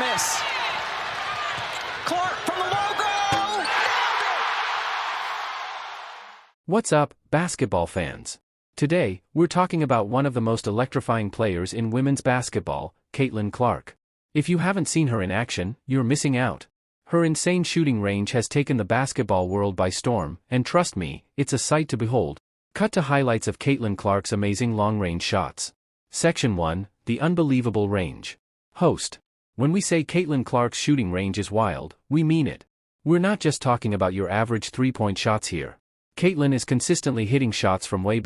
miss. Clark from the logo! What's up, basketball fans? Today, we're talking about one of the most electrifying players in women's basketball, Caitlin Clark. If you haven't seen her in action, you're missing out. Her insane shooting range has taken the basketball world by storm, and trust me, it's a sight to behold. Cut to highlights of Caitlin Clark's amazing long-range shots. Section 1, The Unbelievable Range. Host. When we say Caitlin Clark's shooting range is wild, we mean it. We're not just talking about your average three-point shots here. Caitlin is consistently hitting shots from way